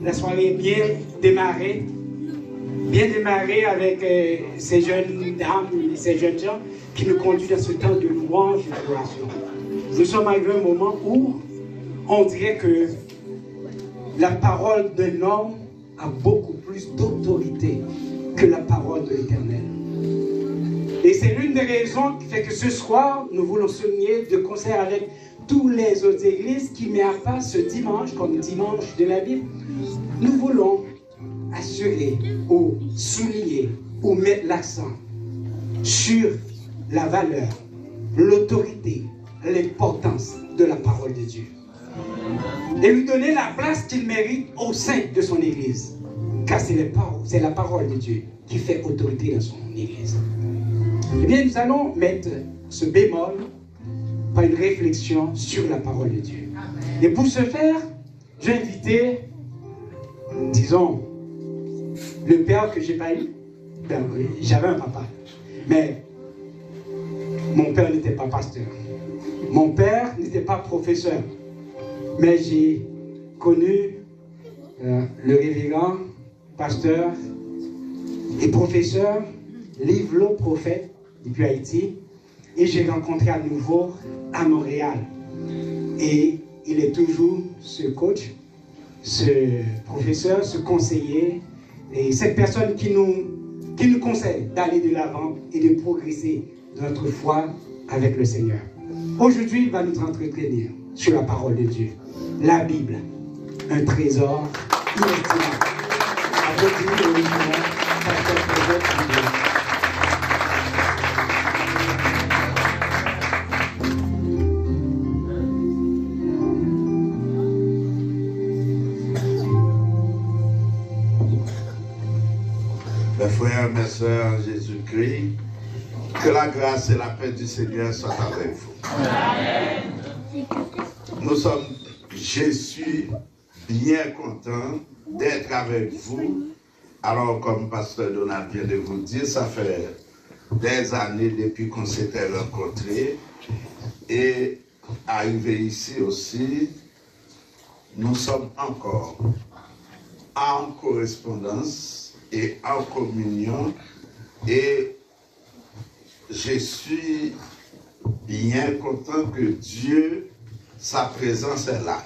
la soirée est bien démarrée avec ces jeunes dames et ces jeunes gens qui nous conduisent dans ce temps de louange et d'adoration. Nous sommes arrivés à un moment où on dirait que la parole d'un homme a beaucoup plus d'autorité que la parole de l'Éternel. Et c'est l'une des raisons qui fait que ce soir, nous voulons souligner de concert avec toutes les autres églises qui met à part ce dimanche, comme dimanche de la Bible. Nous voulons assurer ou souligner ou mettre l'accent sur la valeur, l'autorité, l'importance de la parole de Dieu. Et lui donner la place qu'il mérite au sein de son église. Car c'est la parole de Dieu qui fait autorité dans son église. Eh bien, nous allons mettre ce bémol par une réflexion sur la parole de Dieu. Et pour ce faire, j'ai invité, disons, le père que je n'ai pas eu. Ben, j'avais un papa, mais mon père n'était pas pasteur. Mon père n'était pas professeur. Mais j'ai connu le révérend, pasteur et professeur Livlo Prophète depuis Haïti. Et j'ai rencontré à nouveau à Montréal. Et il est toujours ce coach, ce professeur, ce conseiller, et cette personne qui nous conseille d'aller de l'avant et de progresser dans notre foi avec le Seigneur. Aujourd'hui, il va nous entretenir sur la parole de Dieu. La Bible, un trésor inestimable. Applaudissez le Seigneur, pasteur Prophète. Mes frères, mes sœurs en Jésus-Christ, que la grâce et la paix du Seigneur soient avec vous. Amen. Je suis bien content d'être avec vous. Alors, comme Pasteur Donald vient de vous dire, ça fait des années depuis qu'on s'était rencontrés. Et arrivé ici aussi, nous sommes encore en correspondance et en communion, et je suis bien content que Dieu, sa présence est là.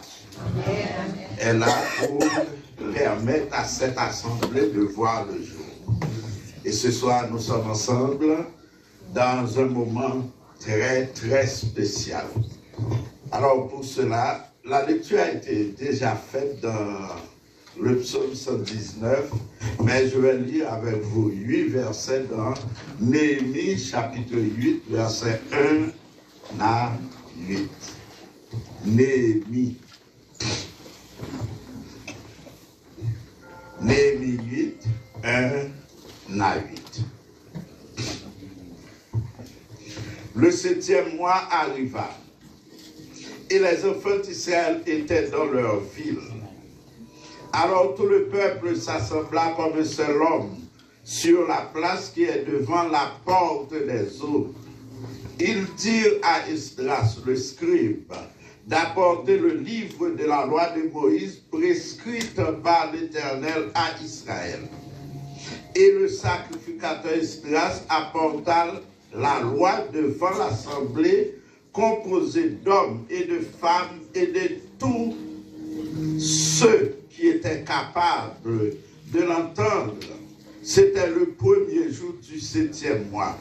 Elle est là pour permettre à cette assemblée de voir le jour. Et ce soir, nous sommes ensemble dans un moment très, très spécial. Alors pour cela, la lecture a été déjà faite dans le psaume 119, mais je vais lire avec vous 8 versets dans Néhémie chapitre 8, verset 1 à 8. Néhémie 8, 1 à 8. Le 7e mois arriva, et les enfants d'Israël étaient dans leur ville. Alors tout le peuple s'assembla comme un seul homme sur la place qui est devant la porte des eaux. Ils dirent à Esdras, le scribe, d'apporter le livre de la loi de Moïse prescrite par l'Éternel à Israël. Et le sacrificateur Esdras apporta la loi devant l'assemblée composée d'hommes et de femmes et de tous ceux qui étaient capables de l'entendre. C'était le premier jour du 7e mois.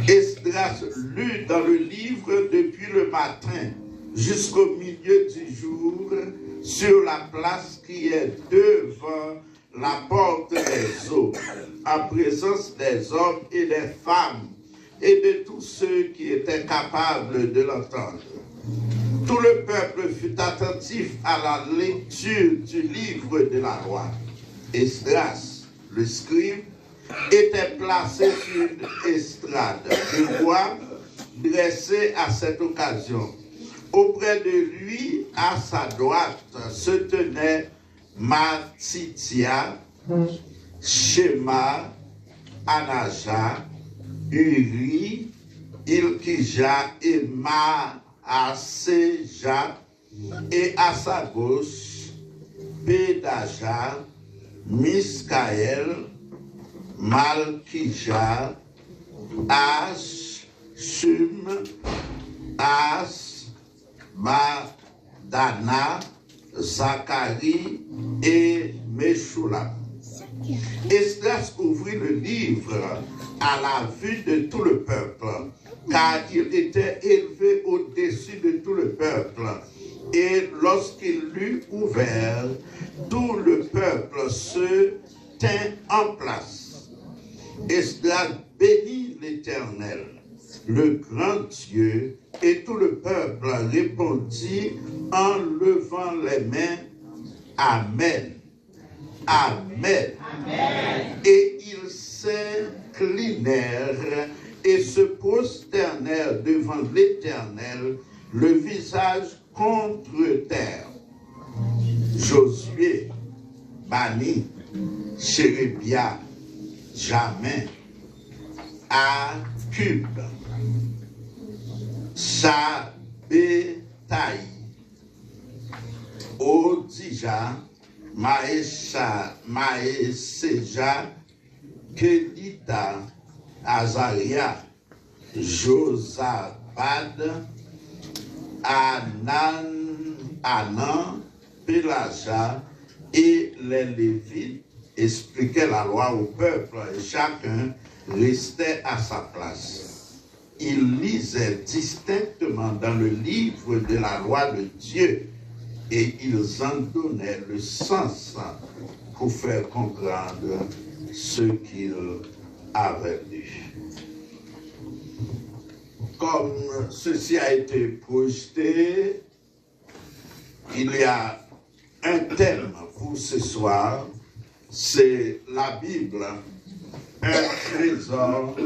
Esdras lut dans le livre depuis le matin jusqu'au milieu du jour sur la place qui est devant la porte des eaux, en présence des hommes et des femmes et de tous ceux qui étaient capables de l'entendre. Tout le peuple fut attentif à la lecture du livre de la loi. Esdras, le scribe, était placé sur une estrade de bois dressée à cette occasion. Auprès de lui, à sa droite, se tenaient Matitia, Shema, Anaja, Uri, Ilkija et Maaseja, et à sa gauche, Pedaja, Miskaël, Malkija, As, Sum, As, Badana, Zacharie et Meshulam. Esdras ouvrit le livre à la vue de tout le peuple, car il était élevé au-dessus de tout le peuple. Et lorsqu'il l'eut ouvert, tout le peuple se tint en place. Esdras bénit l'Éternel, le grand Dieu, et tout le peuple répondit en levant les mains. Amen. Amen. Amen. Et ils s'inclinèrent et se prosternèrent devant l'Éternel, le visage contre terre. Josué, Bani, Chérébia, Jamin, Akub, Sabetaï, Odija, Maëseja, Kelita, Azaria, Josabad, Anan, Pélaja et les Lévites expliquaient la loi au peuple et chacun restait à sa place. Ils lisaient distinctement dans le livre de la loi de Dieu et ils en donnaient le sens pour faire comprendre ce qu'ils avaient lu. Comme ceci a été projeté, il y a un thème pour ce soir, c'est la Bible, un trésor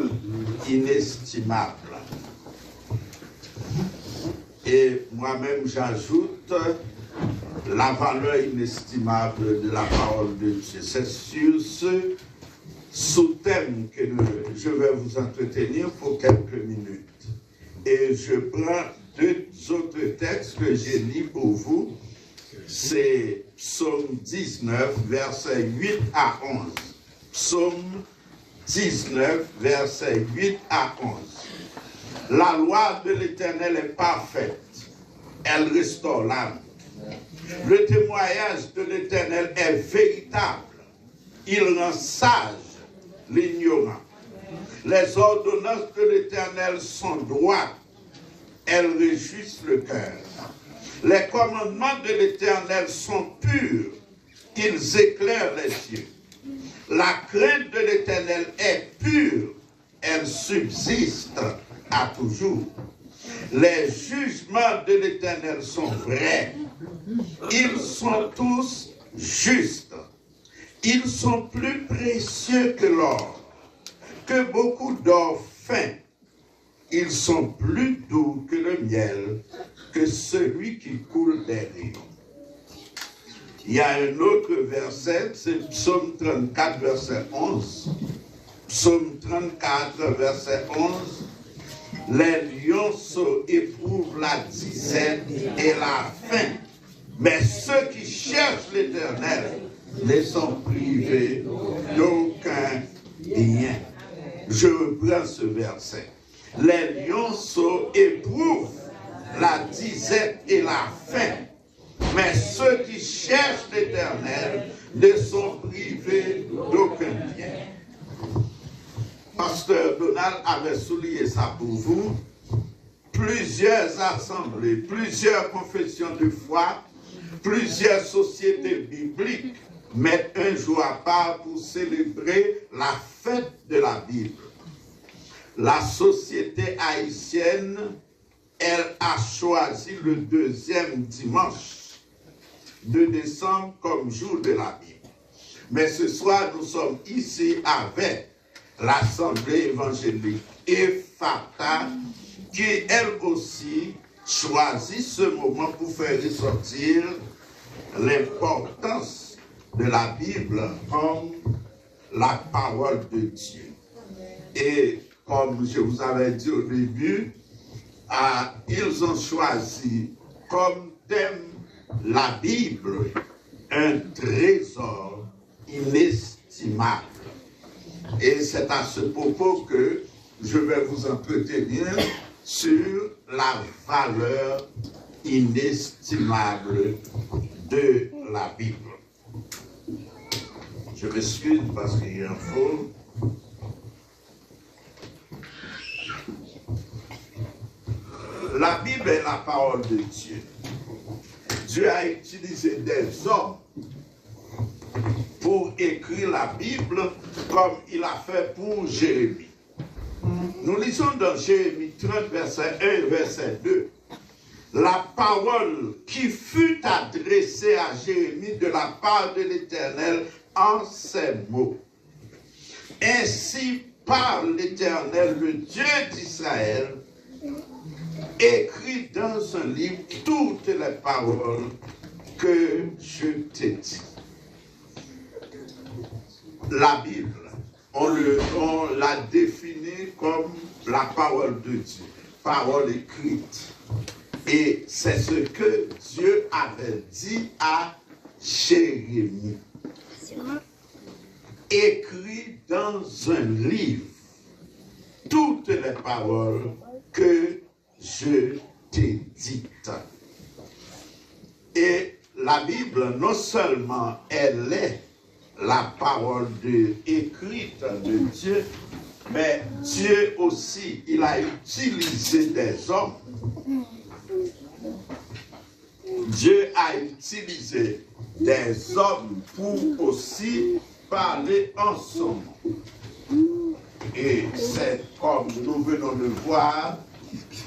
inestimable. Et moi-même j'ajoute la valeur inestimable de la parole de Dieu. C'est sur ce sous-thème que je vais vous entretenir pour quelques minutes. Et je prends deux autres textes que j'ai mis pour vous. C'est Psaume 19, versets 8 à 11. Psaume 19, versets 8 à 11. La loi de l'Éternel est parfaite. Elle restaure l'âme. Le témoignage de l'Éternel est véritable. Il rend sage l'ignorant. Les ordonnances de l'Éternel sont droites. Elles réjouissent le cœur. Les commandements de l'Éternel sont purs. Ils éclairent les yeux. La crainte de l'Éternel est pure. Elle subsiste à toujours. Les jugements de l'Éternel sont vrais. Ils sont tous justes. Ils sont plus précieux que l'or, que beaucoup d'or fin. Ils sont plus doux que le miel, que celui qui coule des rives. Il y a un autre verset, c'est Psaume 34, verset 11. Psaume 34, verset 11. Les lionceaux éprouvent la disette et la faim, mais ceux qui cherchent l'Éternel ne sont privés d'aucun bien. Je reprends ce verset. Les lionceaux éprouvent la disette et la faim, mais ceux qui cherchent l'Éternel ne sont privés d'aucun bien. Pasteur Donald avait souligné ça pour vous. Plusieurs assemblées, plusieurs confessions de foi, plusieurs sociétés bibliques mettent un jour à part pour célébrer la fête de la Bible. La société haïtienne, elle a choisi le deuxième dimanche de décembre comme jour de la Bible. Mais ce soir, nous sommes ici avec l'Assemblée évangélique Ephata, qui elle aussi choisit ce moment pour faire ressortir l'importance de la Bible comme la parole de Dieu. Et comme je vous avais dit au début, ils ont choisi comme thème la Bible, un trésor inestimable. Et c'est à ce propos que je vais vous entretenir sur la valeur inestimable de la Bible. Je m'excuse parce qu'il y a un faux. La Bible est la parole de Dieu. Dieu a utilisé des hommes pour écrire la Bible comme il a fait pour Jérémie. Nous lisons dans Jérémie 30, verset 1 et verset 2. La parole qui fut adressée à Jérémie de la part de l'Éternel en ces mots. Ainsi parle l'Éternel, le Dieu d'Israël, écris dans un livre toutes les paroles que je t'ai dites. La Bible, on l'a définie comme la parole de Dieu, parole écrite. Et c'est ce que Dieu avait dit à Jérémie. Écris dans un livre toutes les paroles que je t'ai dites. Et la Bible, non seulement elle est la parole écrite de Dieu, mais Dieu aussi, il a utilisé des hommes. Dieu a utilisé des hommes pour aussi parler ensemble. Et c'est comme nous venons de voir,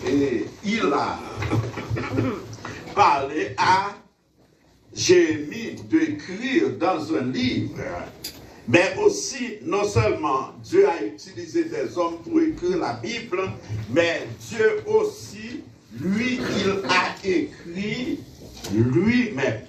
et il a parlé à Jérémie d'écrire dans un livre, mais aussi, non seulement Dieu a utilisé des hommes pour écrire la Bible, mais Dieu aussi, lui, il a écrit lui-même.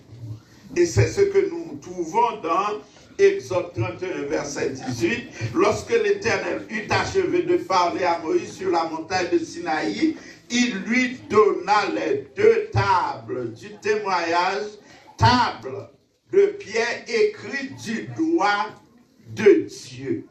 Et c'est ce que nous trouvons dans Exode 31, verset 18. Lorsque l'Éternel eut achevé de parler à Moïse sur la montagne de Sinaï, il lui donna les deux tables du témoignage, tables de pierre écrites du doigt de Dieu.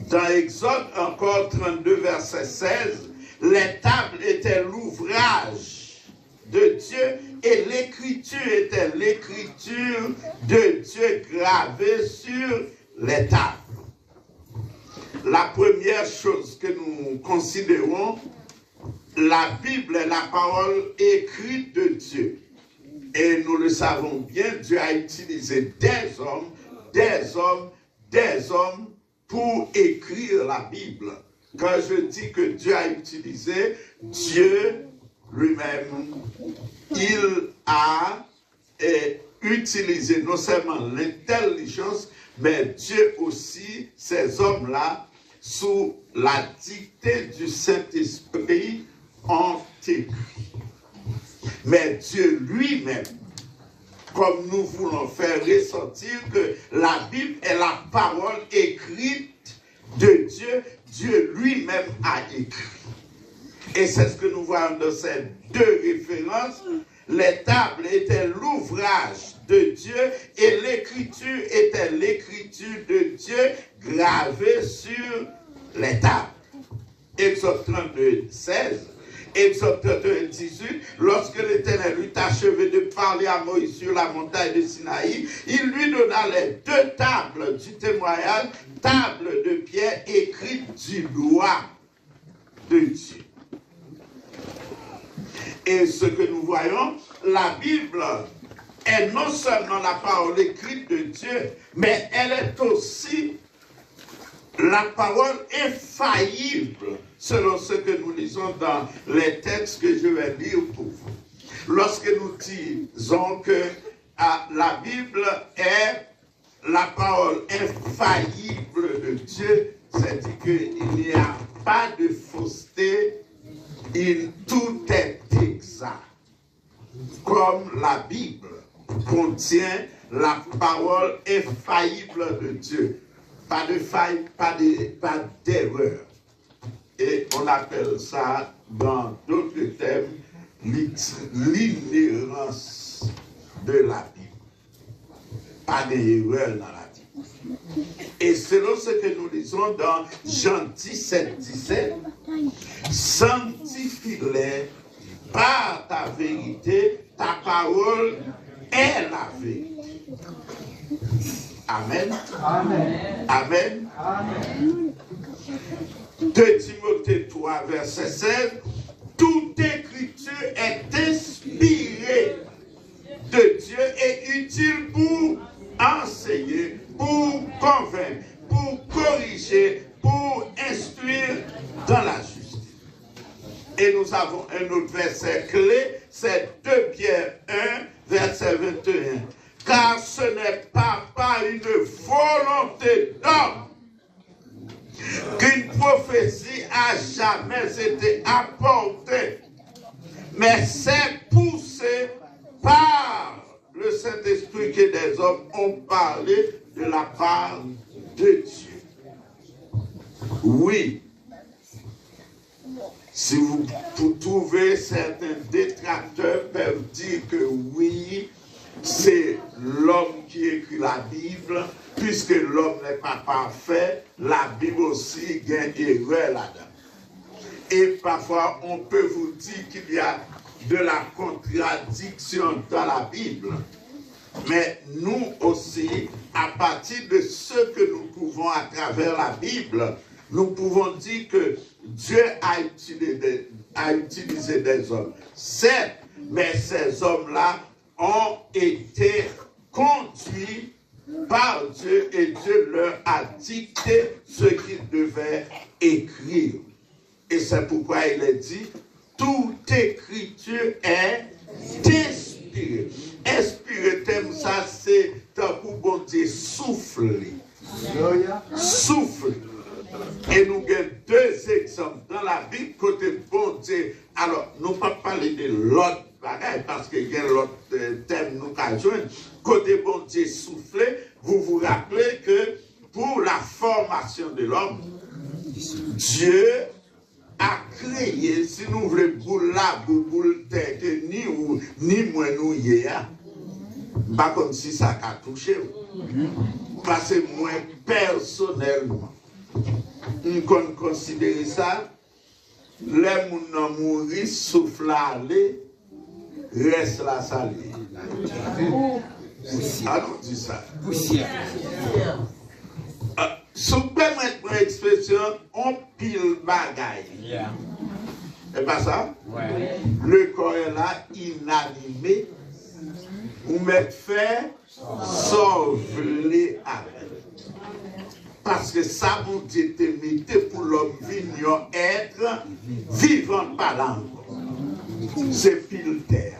Dans Exode encore 32, verset 16, les tables étaient l'ouvrage de Dieu et l'écriture était l'écriture de Dieu gravée sur les tables. La première chose que nous considérons, la Bible est la parole écrite de Dieu. Et nous le savons bien, Dieu a utilisé des hommes pour écrire la Bible. Quand je dis que Dieu a utilisé, Dieu lui-même, il a utilisé non seulement l'intelligence, mais Dieu aussi, ces hommes-là, sous la dictée du Saint-Esprit, ont écrit. Mais Dieu lui-même, comme nous voulons faire ressortir que la Bible est la parole écrite de Dieu, Dieu lui-même a écrit. Et c'est ce que nous voyons dans ces deux références. Les tables étaient l'ouvrage de Dieu et l'écriture était l'écriture de Dieu gravée sur les tables. Exode 32, 16. Exode 31, 18, lorsque l'Éternel eut achevé de parler à Moïse sur la montagne de Sinaï, il lui donna les deux tables du témoignage, tables de pierre écrites du doigt de Dieu. Et ce que nous voyons, la Bible est non seulement la parole écrite de Dieu, mais elle est aussi la parole infaillible, selon ce que nous lisons dans les textes que je vais lire pour vous. Lorsque nous disons que la Bible est la parole infaillible de Dieu, c'est-à-dire qu'il n'y a pas de fausseté, tout est exact. Comme la Bible contient la parole infaillible de Dieu. Pas de faille, pas d'erreur. Et on appelle ça, dans d'autres termes, l'inhérence de la Bible. Pas d'erreur dans la Bible. Et selon ce que nous lisons dans Jean 17, 17, sanctifie-les par ta vérité, ta parole est la vérité. Amen. Amen. Amen. Amen. 2 Timothée 3, verset 16. Toute écriture est inspirée de Dieu et utile pour enseigner, pour convaincre, pour corriger, pour instruire dans la justice. Et nous avons un autre verset clé, c'est 2 Pierre 1, verset 21. Car ce n'est pas par une volonté d'homme qu'une prophétie a jamais été apportée, mais c'est poussé par le Saint-Esprit que des hommes ont parlé de la part de Dieu. Oui, si vous trouvez certains détracteurs peuvent dire que oui, c'est l'homme qui écrit la Bible, puisque l'homme n'est pas parfait, la Bible aussi gagne erreur là-dedans. Et parfois, on peut vous dire qu'il y a de la contradiction dans la Bible. Mais nous aussi, à partir de ce que nous pouvons à travers la Bible, nous pouvons dire que Dieu a utilisé des hommes. Certes, mais ces hommes-là ont été conduits par Dieu et Dieu leur a dicté ce qu'ils devaient écrire. Et c'est pourquoi il est dit, toute écriture est inspirée. Inspiré, thème ça, c'est tant pour bon Dieu souffler. Souffler. Et nous avons deux exemples dans la Bible, côté bon Dieu. Alors, nous ne pouvons pas parler de l'autre bagaille, parce qu'il y a l'autre thème nous avons joué. Côté bon Dieu souffler, vous vous rappelez que pour la formation de l'homme, Dieu a créé, si nous voulons boule là, boule tête, ni moins nous hier, pas comme si ça a touché. Parce que moi, personnellement, on considère ça, les gens mourir, souffle aller, reste là salé. Alors, dit ça. Sous permettre l'expression, on pile bagaille. C'est pas ça? Ouais. Le corps est là, inanimé. Ou mettre faire, sauver avec. Parce que ça vous dit pour l'homme vignon être vivant par l'angle. C'est pile terre.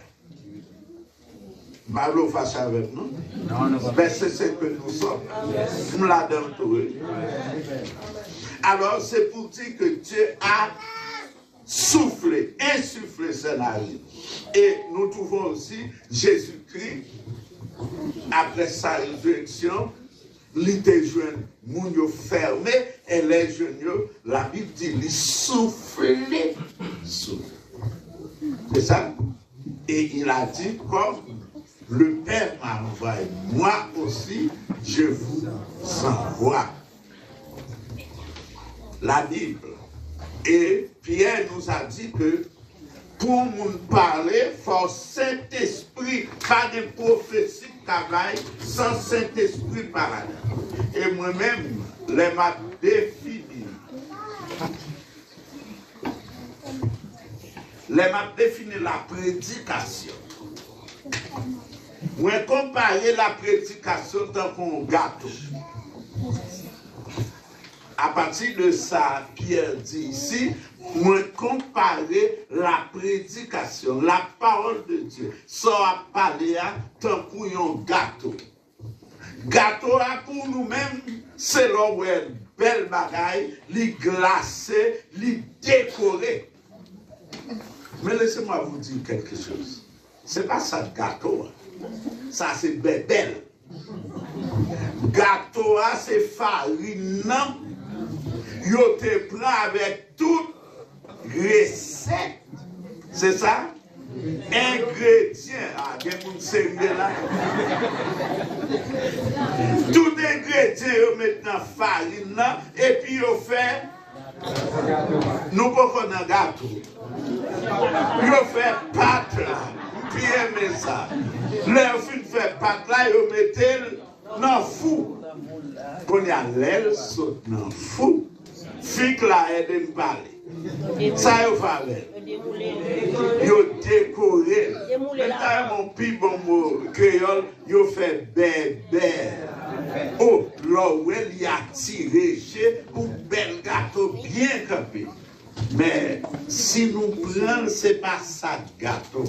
Malo face avec nous. Non, c'est ce que nous sommes. Nous l'avons trouvé. Alors c'est pour dire que Dieu a soufflé, insufflé sa vie. Et nous trouvons aussi Jésus-Christ, après sa résurrection, il était jeune, moun fermé, et les jeunes, la Bible dit, il soufflait. C'est ça? Et il a dit, comme le Père m'a envoyé, moi aussi, je vous envoie. La Bible. Et Pierre nous a dit que pour nous parler, il faut Saint-Esprit, pas de prophétie travail sans Saint-Esprit par là. Et moi-même, les m'a défini. Les m'a défini la prédication. Moi, comparer la prédication tant qu'on gâteau. À partir de ça, Pierre dit ici, moi comparer la prédication, la parole de Dieu, ça a parlé à tant pour un gâteau. Gâteau pour nous-mêmes, c'est l'eau belle bagaille, li glacé, li décoré. Mais laissez-moi vous dire quelque chose. C'est pas ça gâteau. Ça c'est bébel. Gâteau c'est farine. Yo te prend avec toute recette. C'est ça? ingrédients, tout ingrédient, vous mettez dans la farine et puis vous faites, nous pouvons un gâteau. Vous faites pâte là, puis aimez ça. Là, vous faites pâte là, vous mettez dans le four. Quand il y a l'aile, saute dans le four. Fique là, aide me parler. Ça, vous faites. Vous décorez. Maintenant, mon petit bon mot créole, vous faites bébé. Oh, là où il y a tiré chez un bel gâteau bien campé. Mais si nous prenons, ce n'est pas ça gâteau.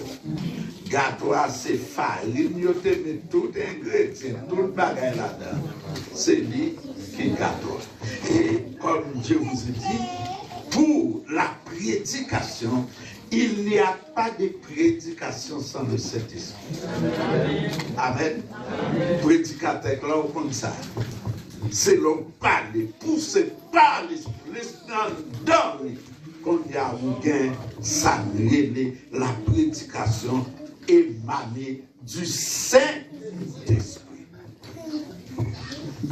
Gâteau, c'est farine, vous mettez tout ingrédient, tout le bagage là-dedans. C'est lui qui est gâteau. Et comme je vous ai dit, pour la prédication, il n'y a pas de prédication sans le Saint-Esprit. Amen. Prédicateur, là, comme ça. C'est l'homme parler, poussé par l'Esprit, dans qu'on y a un gain, ça la prédication émanée du Saint-Esprit.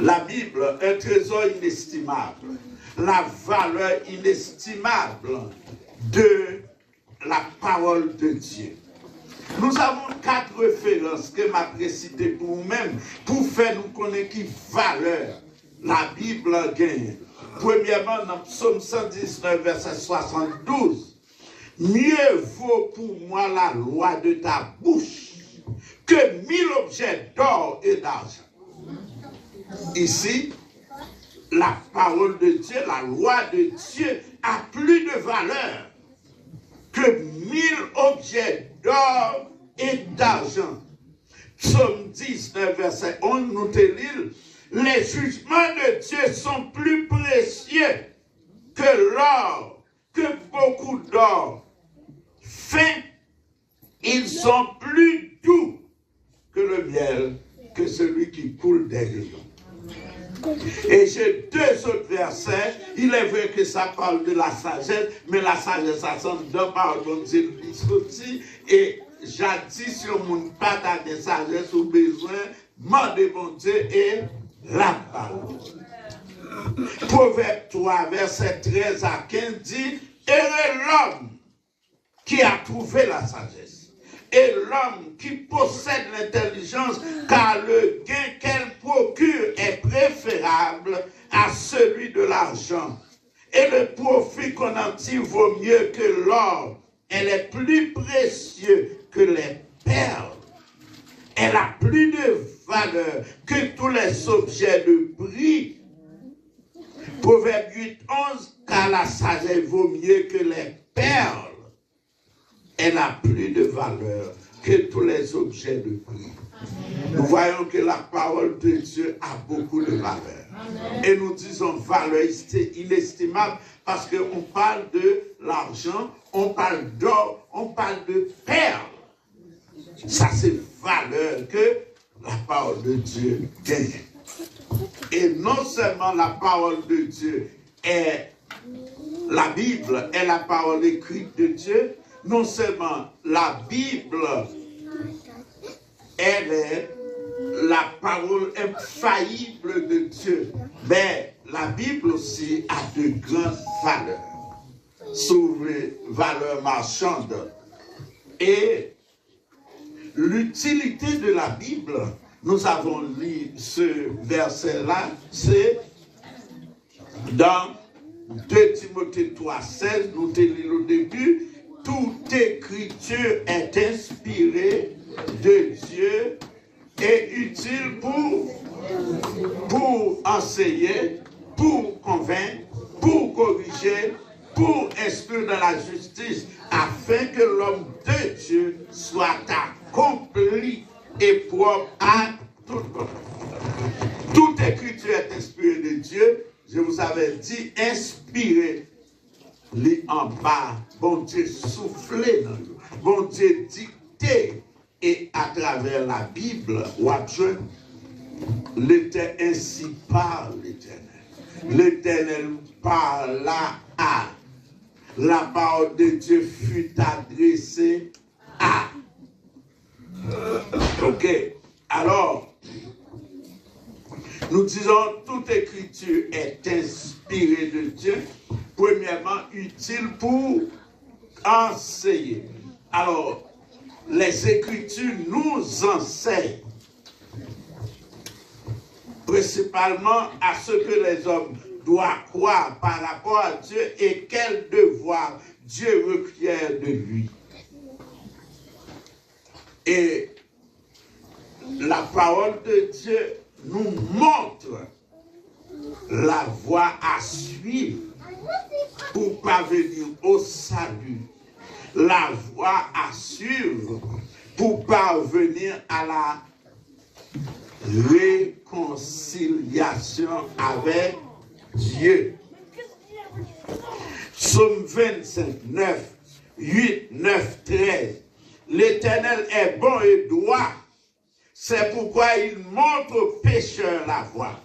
La Bible, un trésor inestimable, la valeur inestimable de la parole de Dieu. Nous avons 4 références que m'a précitées pour nous-mêmes, pour faire nous connaître qui valeur la Bible gagne. Premièrement, dans Psaume 119, verset 72, mieux vaut pour moi la loi de ta bouche que 1000 objets d'or et d'argent. Ici, la parole de Dieu, la loi de Dieu a plus de valeur que 1000 objets d'or et d'argent. Psaume 19, verset 11, nous te lisons, les jugements de Dieu sont plus précieux que l'or, que beaucoup d'or. Fin, ils sont plus doux que le miel, que celui qui coule des rayons. Et j'ai 2 autres versets. Il est vrai que ça parle de la sagesse, mais la sagesse, ça semble de pardon Dieu aussi. Et jadis, si on ne pas de sagesse ou besoin, demandez mon Dieu et la parole. Proverbe 3, verset 13 à 15 dit, heureux l'homme qui a trouvé la sagesse, et l'homme qui possède l'intelligence, car le gain qu'elle procure est préférable à celui de l'argent. Et le profit qu'on en tire vaut mieux que l'or. Elle est plus précieuse que les perles. Elle a plus de valeur que tous les objets de prix. Proverbe 8, 11, car la sagesse vaut mieux que les perles. Elle a plus de valeur que tous les objets de prix. Nous voyons que la parole de Dieu a beaucoup de valeur. Et nous disons valeur inestimable parce qu'on parle de l'argent, on parle d'or, on parle de perles. Ça, c'est valeur que la parole de Dieu gagne. Et non seulement la parole de Dieu est la Bible, est la parole écrite de Dieu, non seulement la Bible, elle est la parole infaillible de Dieu, mais la Bible aussi a de grandes valeurs, sous les valeurs marchandes. Et l'utilité de la Bible, nous avons lu ce verset-là, c'est dans 2 Timothée 3,16, nous te lisons au début, toute écriture est inspirée de Dieu et utile pour enseigner, pour convaincre, pour corriger, pour instruire dans la justice, afin que l'homme de Dieu soit accompli et propre à toute bonne. Toute écriture est inspirée de Dieu. Je vous avais dit, inspiré, lit en bas, bon Dieu soufflé dans nous, bon Dieu dicté, et à travers la Bible, l'Éternel ainsi parle l'Éternel. L'Éternel parla à. La parole de Dieu fut adressée Ah! Ok. Alors, nous disons toute écriture est inspirée de Dieu, premièrement utile pour enseigner. Alors, les Écritures nous enseignent principalement à ce que les hommes doivent croire par rapport à Dieu et quel devoir Dieu requiert de lui. Et la parole de Dieu nous montre la voie à suivre pour parvenir au salut. La voie à suivre pour parvenir à la réconciliation avec Dieu. Psaume 25, 9, 8, 9, 13. L'Éternel est bon et droit. C'est pourquoi il montre aux pécheurs la voie.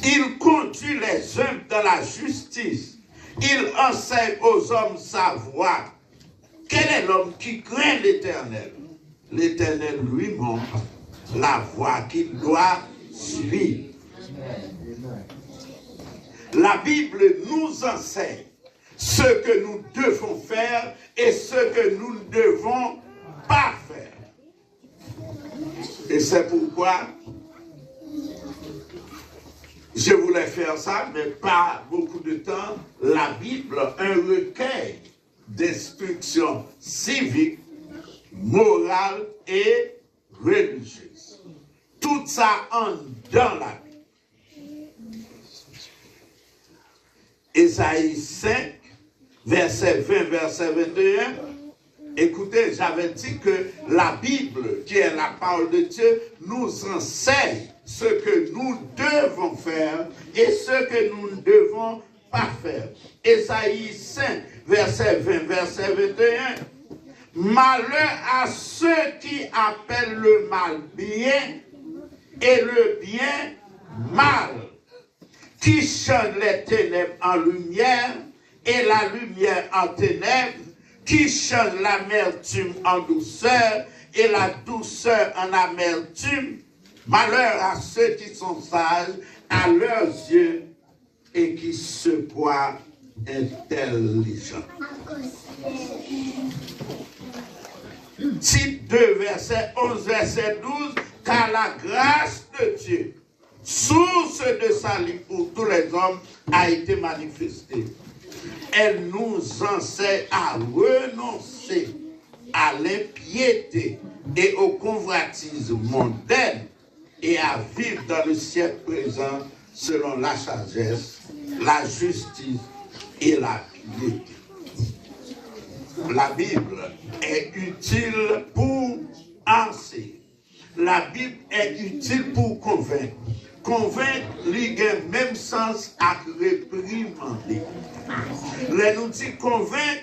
Il conduit les humbles dans la justice. Il enseigne aux hommes sa voie. Quel est l'homme qui craint l'Éternel? L'Éternel lui montre la voie qu'il doit suivre. La Bible nous enseigne ce que nous devons faire et ce que nous ne devons pas faire. Et c'est pourquoi je voulais faire ça, mais pas beaucoup de temps. La Bible, un recueil d'instructions civiques, morales et religieuses. Tout ça entre dans la Bible. Ésaïe 5, verset 20, verset 21. Écoutez, j'avais dit que la Bible, qui est la parole de Dieu, nous enseigne ce que nous devons faire et ce que nous ne devons pas faire. Ésaïe 5, verset 20, verset 21. Malheur à ceux qui appellent le mal bien et le bien mal, qui changent les ténèbres en lumière et la lumière en ténèbres, qui change l'amertume en douceur et la douceur en amertume. Malheur à ceux qui sont sages à leurs yeux et qui se croient intelligents. Tite 2, verset 11, verset 12, car la grâce de Dieu, source de salut pour tous les hommes, a été manifestée. Elle nous enseigne à renoncer à l'impiété et au convoitisme mondain et à vivre dans le siècle présent selon la sagesse, la justice et la piété. La Bible est utile pour enseigner. La Bible est utile pour convaincre. Convaincre, il a le même sens à réprimander. Les nous dit convaincre,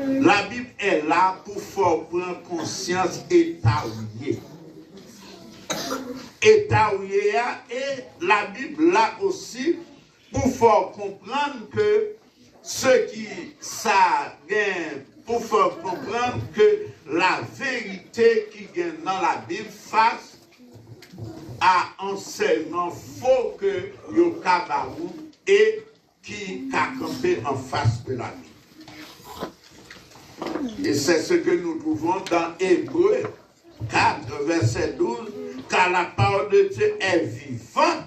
la Bible est là pour faire prendre conscience état où il est. État où il est, et la Bible là aussi pour faire comprendre que ce qui ça gagne, pour faire comprendre que la vérité qui gagne dans la Bible face à enseignement faux que yo kabarou et qui a campé en face de la Bible. Et c'est ce que nous trouvons dans Hébreux 4, verset 12, car la parole de Dieu est vivante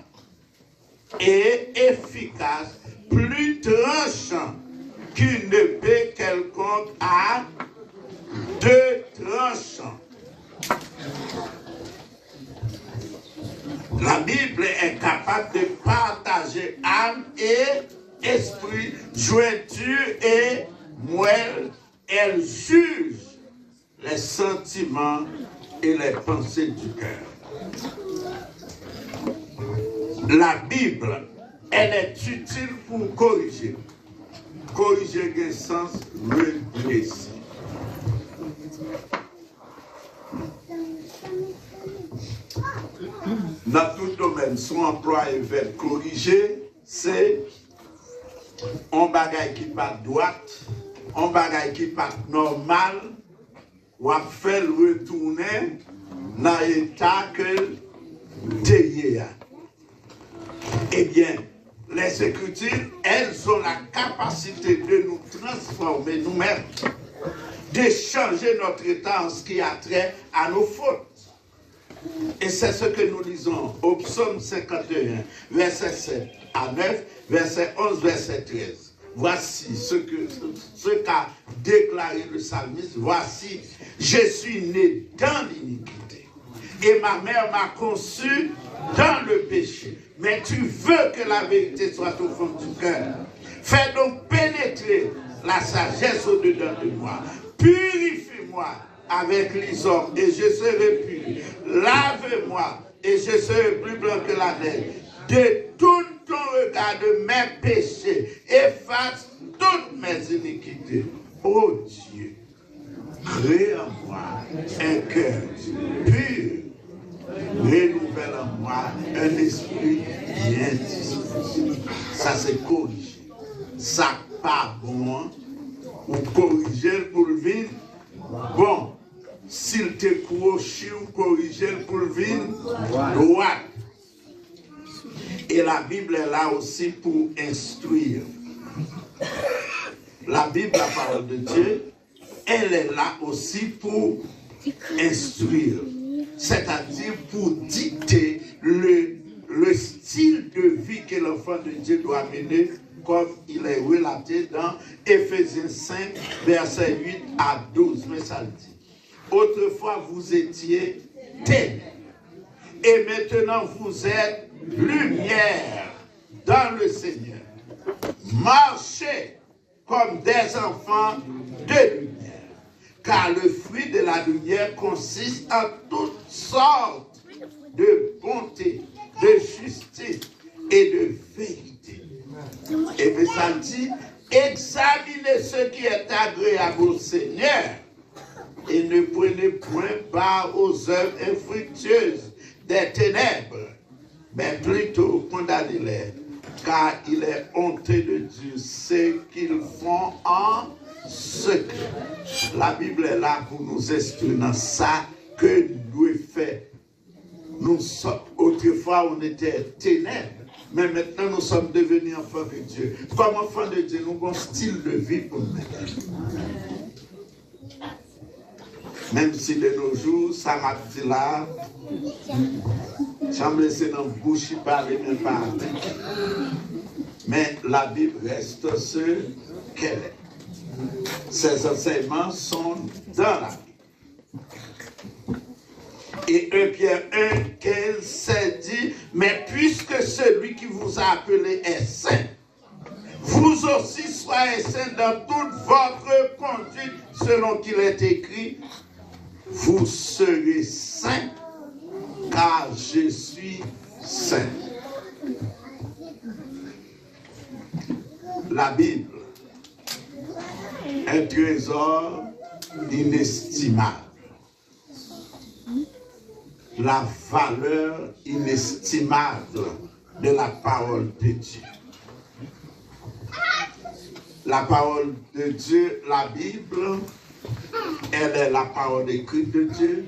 et efficace, plus tranchant qu'une épée quelconque à deux tranchants. La Bible est capable de partager âme et esprit, jointure et moelle. Elle juge les sentiments et les pensées du cœur. La Bible, elle est utile pour corriger. Corriger le sens redresser. Dans tout domaine, son emploi est fait corriger, c'est un bagage qui pas droite, un bagage qui pas normal, ou à faire retourner dans l'état que tu as. Eh bien, les Écritures, elles ont la capacité de nous transformer nous-mêmes, de changer notre état en ce qui a trait à nos fautes. Et c'est ce que nous lisons au psaume 51, verset 7 à 9, verset 11, verset 13. Voici ce qu'a déclaré le psalmiste. Voici, je suis né dans l'iniquité et ma mère m'a conçu dans le péché. Mais tu veux que la vérité soit au fond du cœur. Fais donc pénétrer la sagesse au-dedans de moi. Purifie-moi avec l'hysope et je serai pur. Lave-moi et je serai plus blanc que la neige. Détourne ton regard de mes péchés. Efface toutes mes iniquités. Ô Dieu, crée en moi un cœur pur. Renouvelle en moi un esprit bien disposé. Ça c'est corriger. Ça pas bon. Ou corriger pour le vin. Bon, s'il te couche ou corriger pour le vin, droit. Et la Bible est là aussi pour instruire. La Bible, la parole de Dieu, elle est là aussi pour instruire. C'est-à-dire pour dicter le style de vie que l'enfant de Dieu doit mener, comme il est relaté dans Éphésiens 5, versets 8 à 12. Mais ça le dit. Autrefois, vous étiez ténèbres. Et maintenant, vous êtes lumière dans le Seigneur. Marchez comme des enfants de lumière. Car le fruit de la lumière consiste en toutes sortes de bonté, de justice et de vérité. Et puis ça dit, examinez ce qui est agréable au Seigneur et ne prenez point part aux œuvres infructueuses des ténèbres, mais plutôt condamnez-les, car il est honteux de Dieu ce qu'ils font en secret. La Bible est là pour nous instruire dans ça que nous devons faire. Nous sommes, autrefois on était ténèbres, mais maintenant nous sommes devenus enfants de Dieu. Comme enfants de Dieu, nous avons un style de vie pour nous. Même si de nos jours, ça m'a dit là, j'aime laisser dans la bouche, il parle même pas. Mais la Bible reste ce qu'elle est. Ses enseignements sont dans la Bible. Et 1 Pierre 1, 15, c'est dit, mais puisque celui qui vous a appelé est saint, vous aussi soyez saints dans toute votre conduite, selon qu'il est écrit, vous serez saints, car je suis saint. La Bible, un trésor inestimable. La valeur inestimable de la parole de Dieu. La parole de Dieu, la Bible, elle est la parole écrite de Dieu.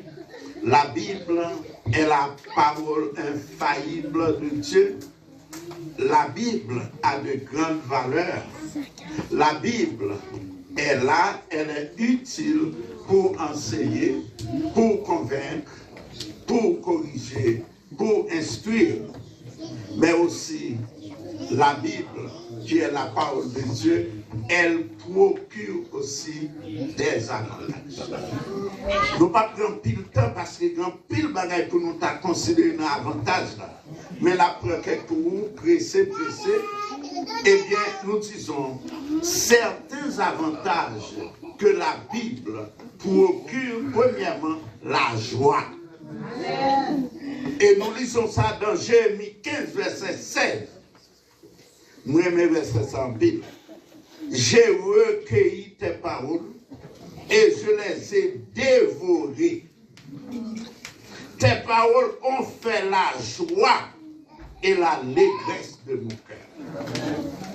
La Bible est la parole infaillible de Dieu. La Bible a de grandes valeurs. La Bible est là, elle est utile pour enseigner, pour convaincre, pour corriger, pour instruire. Mais aussi, la Bible, qui est la parole de Dieu, elle procure aussi des avantages. Nous ne pas prendre pile temps parce que grand pile bagaille pour nous considérer un avantage là. Mais la preuve pour vous, pressé, eh bien, nous disons certains avantages que la Bible procure, premièrement, la joie. Et nous lisons ça dans Jérémie 15, verset 16. Nous aimons verset 100 Bible. J'ai recueilli tes paroles et je les ai dévorées. Tes paroles ont fait la joie et l'allégresse de mon cœur.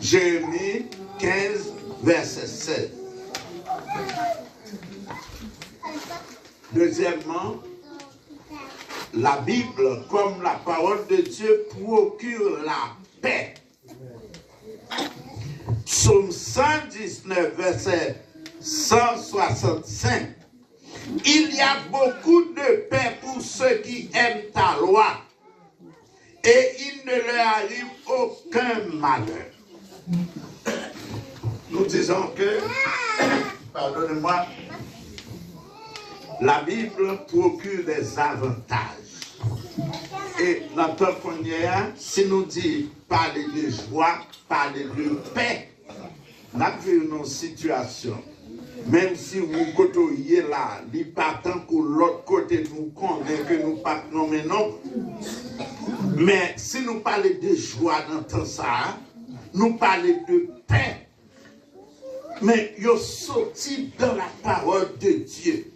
Jérémie 15, verset 16. Deuxièmement, la Bible, comme la parole de Dieu, procure la paix. Psaume 119, verset 165. Il y a beaucoup de paix pour ceux qui aiment ta loi, et il ne leur arrive aucun malheur. Nous disons que, pardonnez-moi, la Bible procure des avantages. Et notre première, si nous disons parler de joie, parler de paix, nous avons une situation. Même si vous côtoyez là, il pas tant que l'autre côté nous connaît que nous pas nommer non. Mais si nous parlons de joie dans tout ça, nous parlons de paix. Mais il sorti dans la parole de Dieu.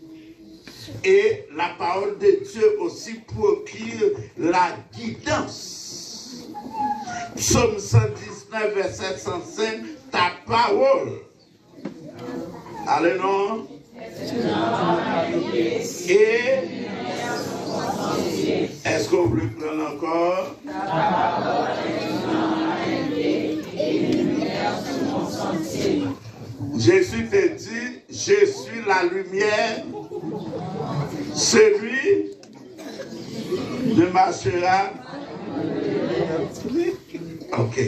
Et la parole de Dieu aussi procure la guidance. Psaume 119, verset 105, ta parole. Allez, non? Et est-ce qu'on veut prendre encore? Jésus te dit, je suis la lumière, celui ne marchera. Ok.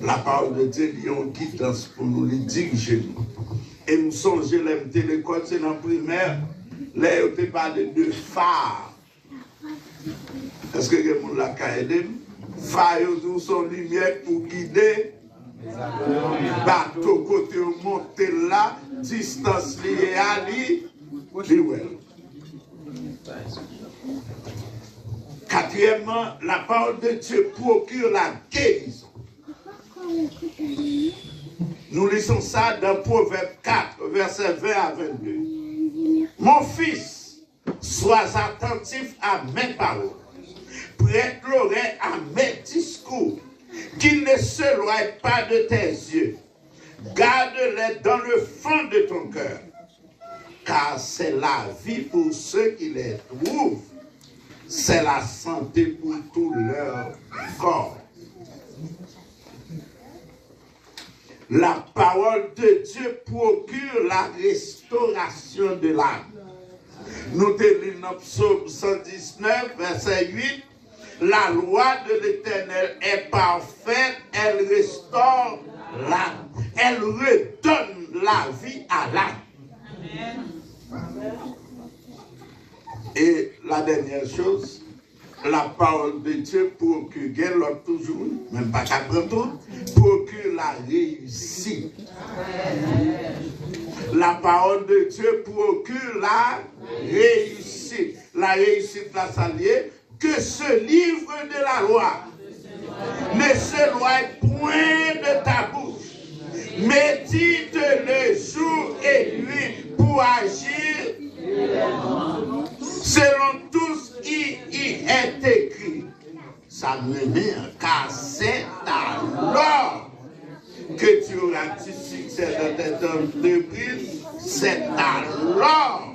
La parole de Dieu est une guidance pour nous, les diriger. Et nous songeons, l'aime l'école, c'est dans la primaire, là, on te parle de phare. Est-ce que les gens l'ont aidé? Phare, ils sont lumière pour guider. Bateau côté monter là, distance liée à lui. Quatrièmement, la parole de Dieu procure la guérison. Nous lisons ça dans Proverbe 4, verset 20 à 22. Mon fils, sois attentif à mes paroles, prête l'oreille à mes discours, qu'ils ne s'éloignent pas de tes yeux. Garde-les dans le fond de ton cœur, car c'est la vie pour ceux qui les trouvent, c'est la santé pour tout leur corps. La parole de Dieu procure la restauration de l'âme. Nous te lisons dans Psaume 119, verset 8. La loi de l'Éternel est parfaite, elle restaure l'âme. Elle redonne la vie à l'âme. Et la dernière chose, la parole de Dieu procure, l'autre toujours, même pas qu'à prendre, procure la réussite. La parole de Dieu procure la réussite. La réussite, la s'allier, que ce livre de la loi ne s'éloigne point de ta bouche. Médite-le jour et nuit pour agir selon tout ce qui y est écrit. Ça me met car c'est alors que tu auras du succès dans tes entreprises. C'est alors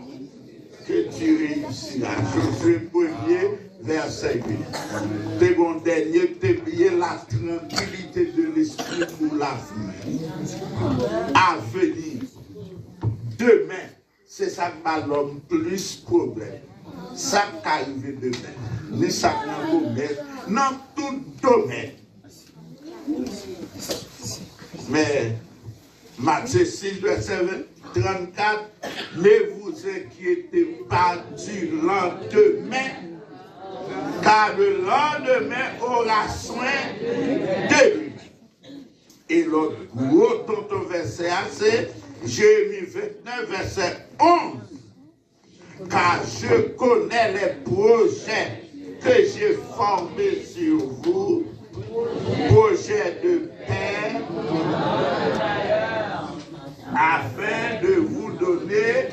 que tu réussiras. Josué 1er, verset 8. T'es bon dernier, t'es payé la tranquillité de l'esprit pour l'avenir. À venir. Demain, c'est ça qui m'a l'homme plus problème. Ça qui arrive demain. Mais ça qui dans tout domaine. Mais Matthieu 6, verset 34, ne vous inquiétez pas du lendemain, car le lendemain aura soin de lui. Et l'autre gros verset, c'est Jérémie 29, verset 11. Car je connais les projets que j'ai formés sur vous, projets de paix, afin de vous donner.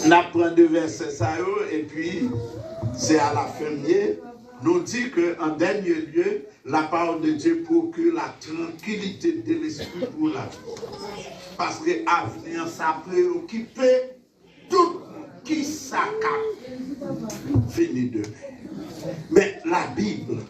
On apprend deux versets ça et puis c'est à la fin, nous dit qu'en dernier lieu, la parole de Dieu procure la tranquillité de l'esprit pour la vie. Parce que l'avenir, ça préoccupe tout qui s'accapare. Fini de. Mais la Bible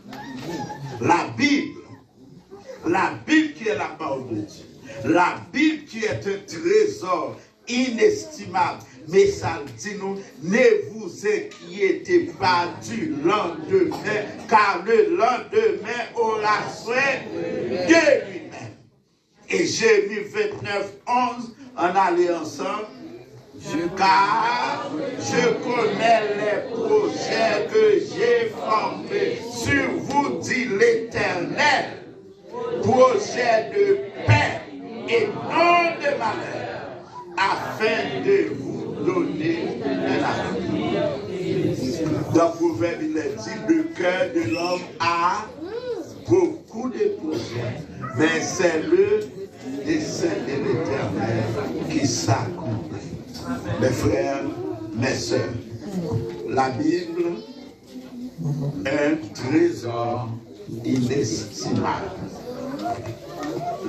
qui est la parole de Dieu, la Bible qui est un trésor inestimable, mais ça dit nous, ne vous inquiétez pas du lendemain, car le lendemain aura soin de lui-même. Et Jérémie 29, 11, on allait ensemble. Car je connais les projets que j'ai formés sur vous, dit l'Éternel, projets de paix et non de malheur, afin de vous donner l'avenir. Dans le proverbe, il est dit, le cœur de l'homme a beaucoup de projets, mais c'est le dessein de l'Éternel qui s'accomplit. Mes frères, mes sœurs, la Bible est un trésor inestimable.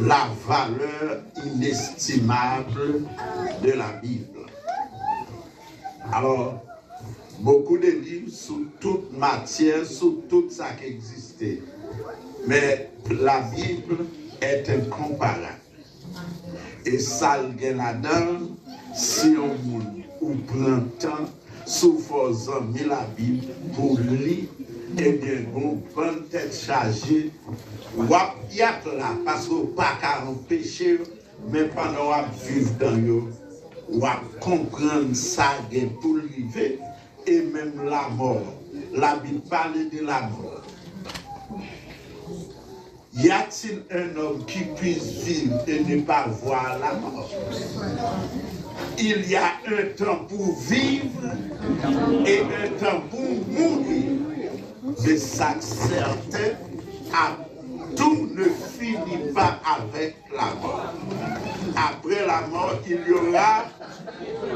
La valeur inestimable de la Bible. Alors, beaucoup de livres sur toute matière, sur tout ça qui existait. Mais la Bible est incomparable. Et ça, là-dedans, si on prend temps, sous faisant la Bible pour lire, eh bien, bon, bonne tête chargée, ou y a là, parce qu'on pas qu'à empêcher, mais pendant qu'on vivre dans eux, ou à comprendre ça pour vivre, et même la mort. La Bible parle de la mort. Y a-t-il un homme qui puisse vivre et ne pas voir la mort? Il y a un temps pour vivre et un temps pour mourir. C'est ça certain, tout ne finit pas avec la mort. Après la mort, il y aura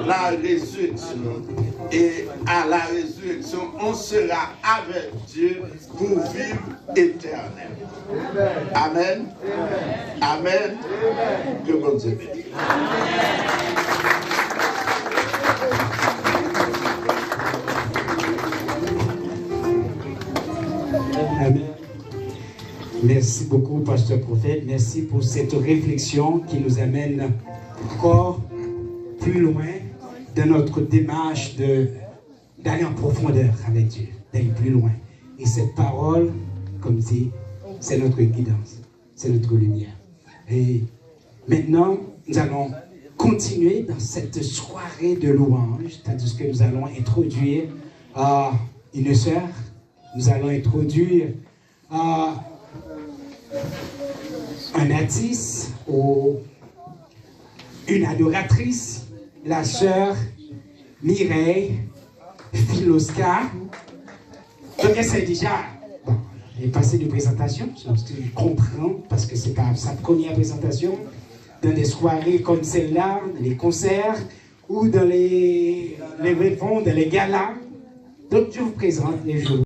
la résurrection. Et à la résurrection, on sera avec Dieu pour vivre éternel. Amen. Amen. Que bon Dieu bénisse. Amen. Merci beaucoup, pasteur prophète. Merci pour cette réflexion qui nous amène encore plus loin dans notre démarche d'aller en profondeur avec Dieu, d'aller plus loin. Et cette parole, comme dit, c'est notre guidance, c'est notre lumière. Et maintenant, nous allons continuer dans cette soirée de louange, tandis que nous allons introduire une sœur. Nous allons introduire un artiste ou une adoratrice, la sœur Mireille Filoska. Donc elle sait déjà, bon, elle est passée de présentation, je comprends, parce que c'est pas sa première présentation, dans des soirées comme celle-là, dans les concerts, ou dans les réponses, dans les galas. Donc je vous présente les jours.